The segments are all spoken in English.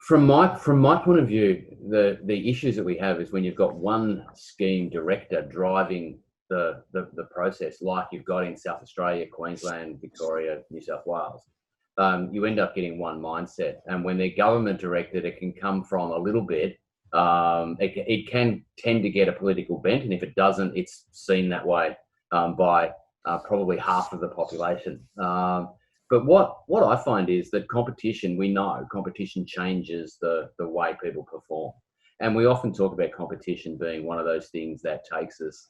From my point of view, the issues that we have is when you've got one scheme director driving the process, like you've got in South Australia, Queensland, Victoria, New South Wales. You end up getting one mindset, and when they're government directed, it can come from a little bit. It can tend to get a political bent, and if it doesn't, it's seen that way by probably half of the population. But what I find is that competition, we know competition changes the way people perform. And we often talk about competition being one of those things that takes us.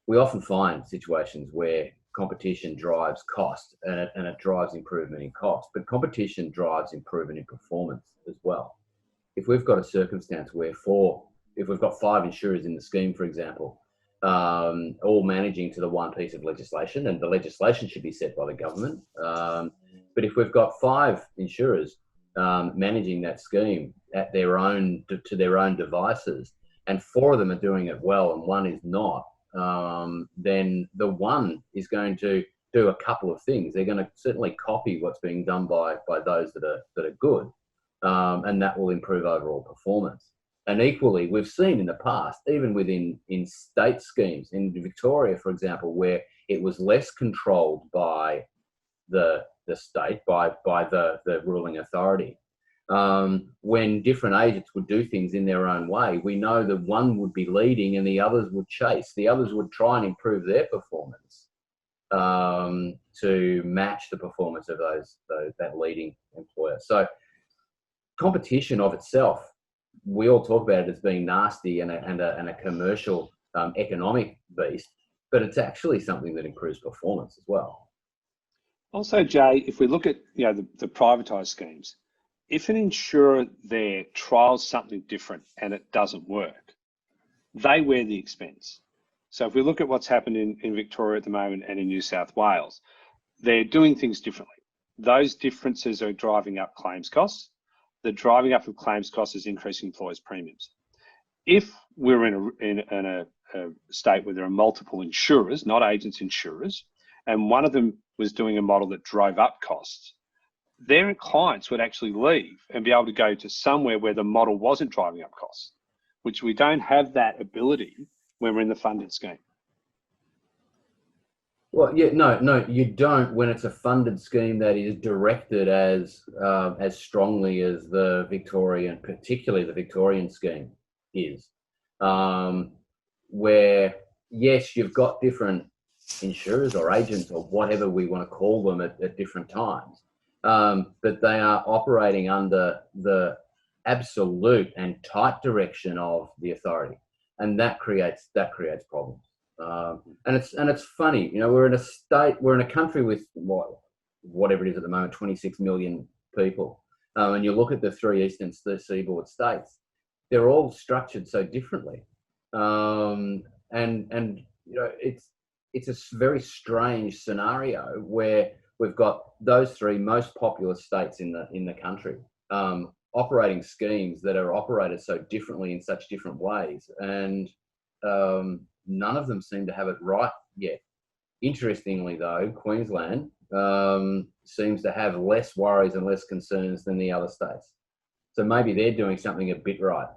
We often find situations where competition drives cost and it drives improvement in cost, but competition drives improvement in performance as well. If we've got a circumstance where if we've got 5 insurers in the scheme, for example, all managing to the one piece of legislation, and the legislation should be set by the government. But if we've got 5 insurers managing that scheme at their own to their own devices, and 4 of them are doing it well and 1 is not, then the 1 is going to do a couple of things. They're going to certainly copy what's being done by those that are good, and that will improve overall performance. And equally, we've seen in the past, even in state schemes, in Victoria, for example, where it was less controlled by the state, by the ruling authority. When different agents would do things in their own way, we know that one would be leading and the others would chase. The others would try and improve their performance to match the performance of that leading employer. So competition of itself, we all talk about it as being nasty and a commercial economic beast, but it's actually something that improves performance as well. Also, Jay, if we look at the privatised schemes, if an insurer there trials something different and it doesn't work, they wear the expense. So if we look at what's happened in Victoria at the moment and in New South Wales, they're doing things differently. Those differences are driving up claims costs. The driving up of claims costs is increasing employers' premiums. If we're in a state where there are multiple insurers, not agents, insurers, and one of them was doing a model that drove up costs, their clients would actually leave and be able to go to somewhere where the model wasn't driving up costs, which we don't have that ability when we're in the funded scheme. Well, yeah, no, you don't when it's a funded scheme that is directed as strongly as the Victorian, particularly the Victorian scheme is, where yes, you've got different insurers or agents or whatever we want to call them at different times, but they are operating under the absolute and tight direction of the authority, and that creates problems. And it's funny, we're in a country with whatever it is at the moment, 26 million people, and you look at the 3 eastern seaboard states, they're all structured so differently, and it's a very strange scenario where we've got those 3 most populous states in the country operating schemes that are operated so differently in such different ways, and none of them seem to have it right yet. Interestingly, though, Queensland seems to have less worries and less concerns than the other states. So maybe they're doing something a bit right.